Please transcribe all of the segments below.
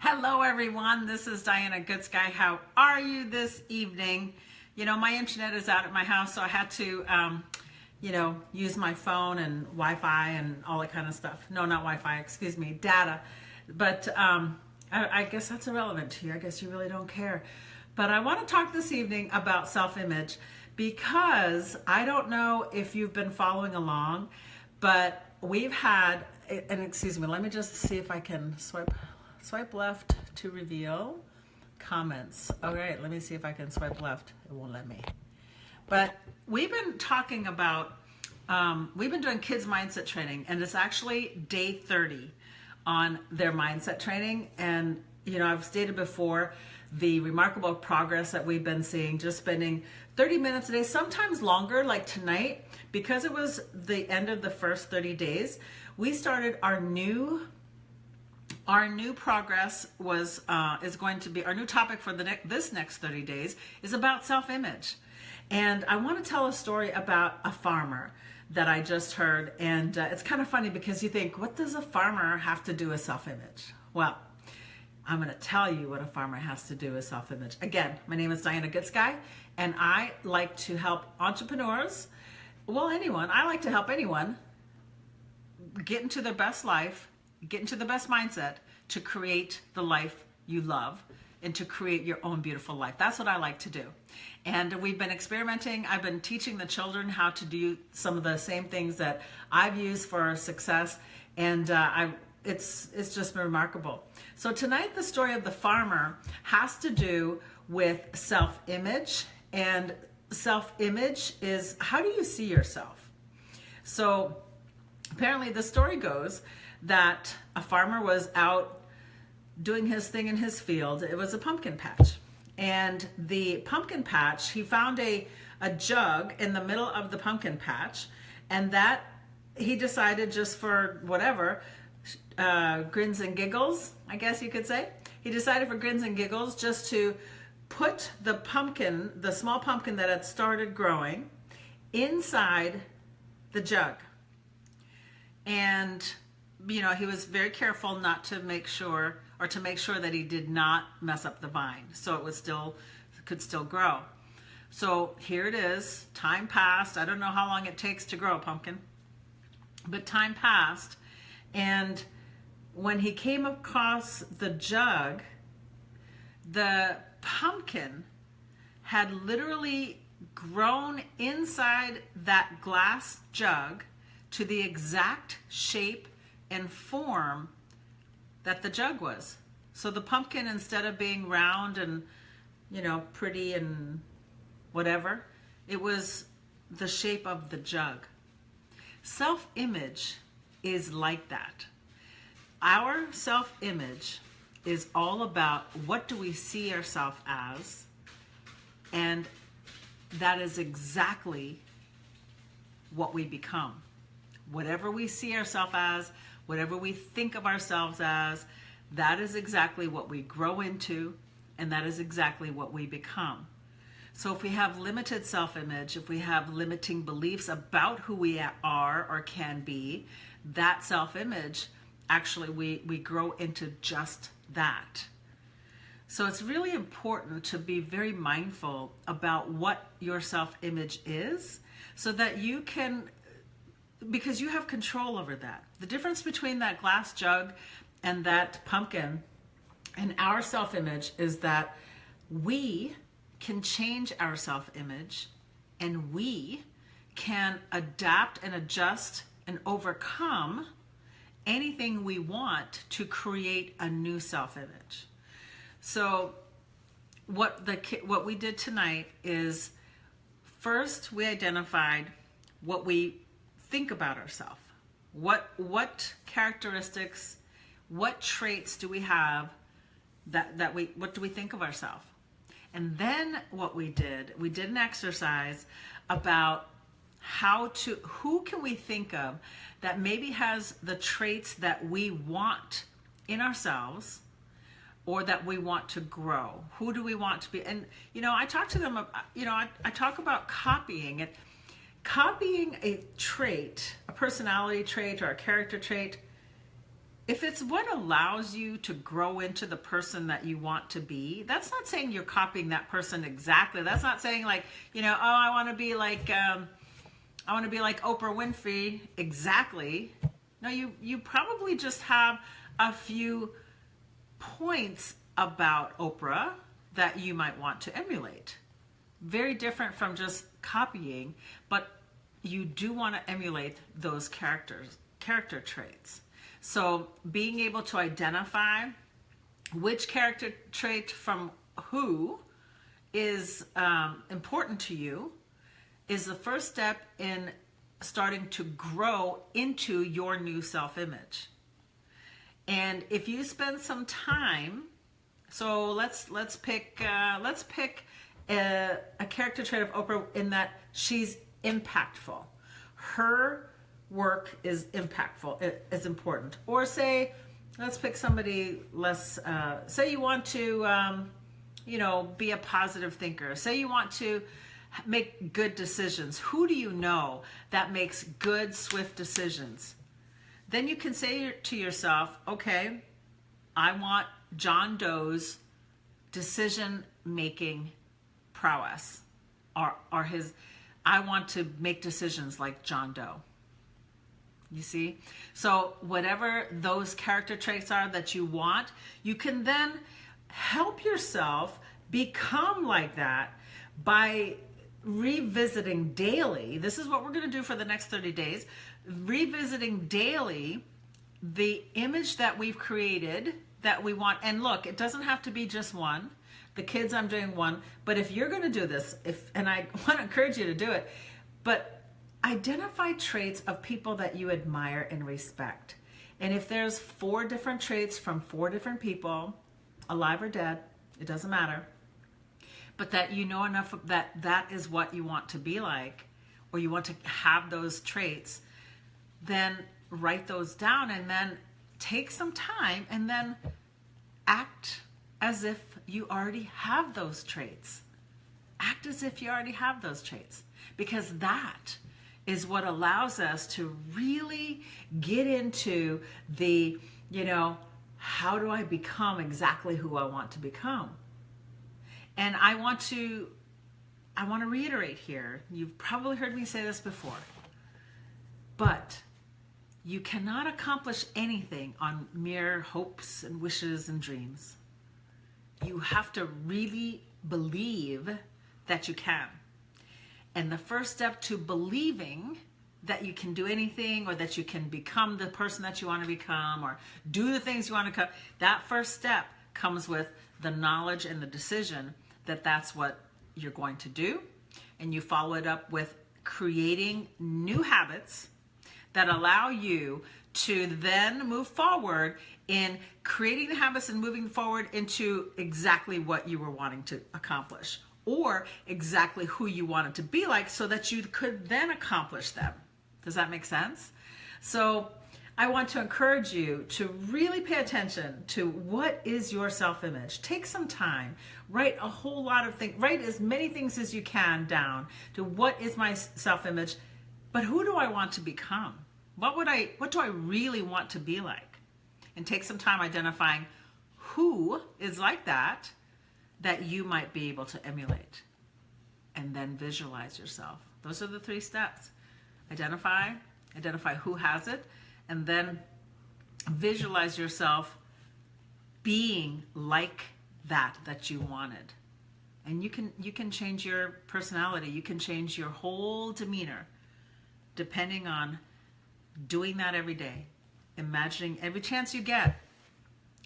Hello everyone, this is Diana Goodsky. How are you this evening? You know, my internet is out at my house, so I had to, use my phone and Wi-Fi and all that kind of stuff. No, not Wi-Fi, excuse me, data. But I guess that's irrelevant to you. I guess you really don't care. But I want to talk this evening about self-image because I don't know if you've been following along, but we've had, and excuse me, let me just see if I can swipe left to reveal comments. All right, let me see if I can swipe left. It won't let me. But we've been talking about, we've been doing kids mindset training, and it's actually day 30 on their mindset training. And, you know, I've stated before the remarkable progress that we've been seeing, just spending 30 minutes a day, sometimes longer, like tonight, because it was the end of the first 30 days, we started our new progress is going to be, our new topic for this next 30 days is about self-image. And I want to tell a story about a farmer that I just heard. And it's kind of funny because you think, what does a farmer have to do with self-image? Well, I'm going to tell you what a farmer has to do with self-image. Again, my name is Diana Goodsky, and I like to help entrepreneurs, well, anyone. I like to help anyone get into their best life, get into the best mindset to create the life you love and to create your own beautiful life. That's what I like to do. And we've been experimenting. I've been teaching the children how to do some of the same things that I've used for success. And it's just been remarkable. So tonight, the story of the farmer has to do with self-image. And self-image is, how do you see yourself? So apparently the story goes that a farmer was out doing his thing in his field. It was a pumpkin patch. And the pumpkin patch, he found a jug in the middle of the pumpkin patch, and that he decided, just for whatever, grins and giggles, I guess you could say. He decided for grins and giggles just to put the pumpkin, the small pumpkin that had started growing, inside the jug. And you know, he was very careful not to make sure, or to make sure that he did not mess up the vine, so it could still grow. So here it is. Time passed. I don't know how long it takes to grow a pumpkin, but time passed, and when he came across the jug, the pumpkin had literally grown inside that glass jug to the exact shape and form that the jug was. So the pumpkin, instead of being round and, you know, pretty and whatever, it was the shape of the jug. Self-image is like that. Our self-image is all about what do we see ourselves as, and that is exactly what we become. Whatever we see ourselves as, whatever we think of ourselves as, that is exactly what we grow into, and that is exactly what we become. So if we have limited self-image, if we have limiting beliefs about who we are or can be, that self-image, actually we grow into just that. So it's really important to be very mindful about what your self-image is, so that you can, because you have control over that. The difference between that glass jug and that pumpkin and our self-image is that we can change our self-image, and we can adapt and adjust and overcome anything we want to create a new self-image. So what we did tonight is, first we identified what we think about ourselves. What characteristics, what traits do we have what do we think of ourselves? And then what we did an exercise about who can we think of that maybe has the traits that we want in ourselves, or that we want to grow. Who do we want to be? And, you know, I talk to them, I talk about copying it. Copying a trait, a personality trait or a character trait, if it's what allows you to grow into the person that you want to be, that's not saying you're copying that person exactly. That's not saying like, you know, oh, I want to be like Oprah Winfrey exactly. No, you probably just have a few points about Oprah that you might want to emulate. Very different from just copying, but you do want to emulate those character traits. So being able to identify which character trait from who is important to you is the first step in starting to grow into your new self-image. And if you spend some time, so let's pick a character trait of Oprah in that she's impactful. Her work is impactful, it is important. Or say, let's pick somebody less, say you want to, be a positive thinker. Say you want to make good decisions. Who do you know that makes good, swift decisions? Then you can say to yourself, okay, I want John Doe's decision-making prowess, or his, I want to make decisions like John Doe. You see? So whatever those character traits are that you want, you can then help yourself become like that by revisiting daily. This is what we're going to do for the next 30 days. Revisiting daily the image that we've created that we want. And look, it doesn't have to be just one. The kids, I'm doing one. But if you're going to do this, and I want to encourage you to do it, but identify traits of people that you admire and respect. And if there's 4 different traits from 4 different people, alive or dead, it doesn't matter, but that you know enough that that is what you want to be like, or you want to have those traits, then write those down and then take some time and then act as if you already have those traits. Act as if you already have those traits, because that is what allows us to really get into the, how do I become exactly who I want to become? And I want to reiterate here, you've probably heard me say this before, but you cannot accomplish anything on mere hopes and wishes and dreams. You have to really believe that you can. And the first step to believing that you can do anything, or that you can become the person that you want to become, or do the things you want to become, that first step comes with the knowledge and the decision that that's what you're going to do. And you follow it up with creating new habits that allow you to then move forward in creating the habits and moving forward into exactly what you were wanting to accomplish, or exactly who you wanted to be like, so that you could then accomplish them. Does that make sense? So I want to encourage you to really pay attention to what is your self-image. Take some time, write a whole lot of things, write as many things as you can down to what is my self-image, but who do I want to become? What do I really want to be like? And take some time identifying who is like that you might be able to emulate. And then visualize yourself. Those are the 3 steps. Identify who has it, and then visualize yourself being like that you wanted. And you can change your personality. You can change your whole demeanor depending on doing that every day. Imagining every chance you get.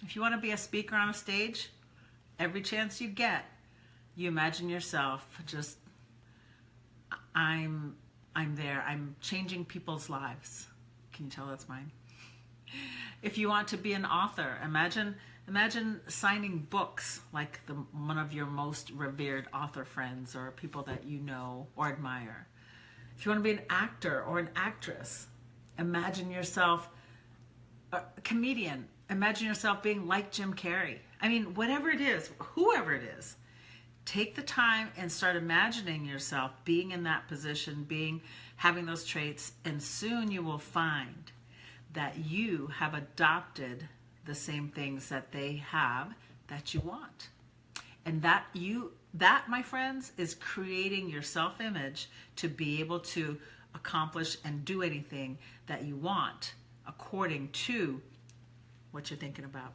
If you want to be a speaker on a stage, every chance you get, you imagine yourself just, I'm there. I'm changing people's lives. Can you tell that's mine? If you want to be an author, imagine signing books like one of your most revered author friends, or people that you know or admire. If you want to be an actor or an actress, imagine yourself a comedian. Imagine yourself being like Jim Carrey. I mean, whatever it is, whoever it is, take the time and start imagining yourself being in that position, having those traits, and soon you will find that you have adopted the same things that they have that you want. And that, my friends, is creating your self-image to be able to accomplish and do anything that you want according to what you're thinking about.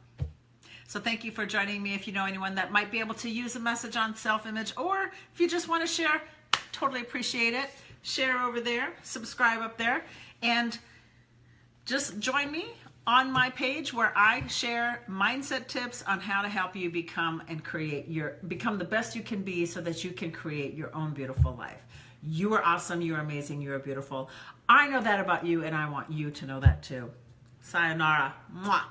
So thank you for joining me. If you know anyone that might be able to use a message on self-image, or if you just want to share, totally appreciate it. Share over there, subscribe up there, and just join me on my page where I share mindset tips on how to help you become the best you can be so that you can create your own beautiful life. You are awesome, you are amazing, you are beautiful. I know that about you, and I want you to know that too. Sayonara. Mwah.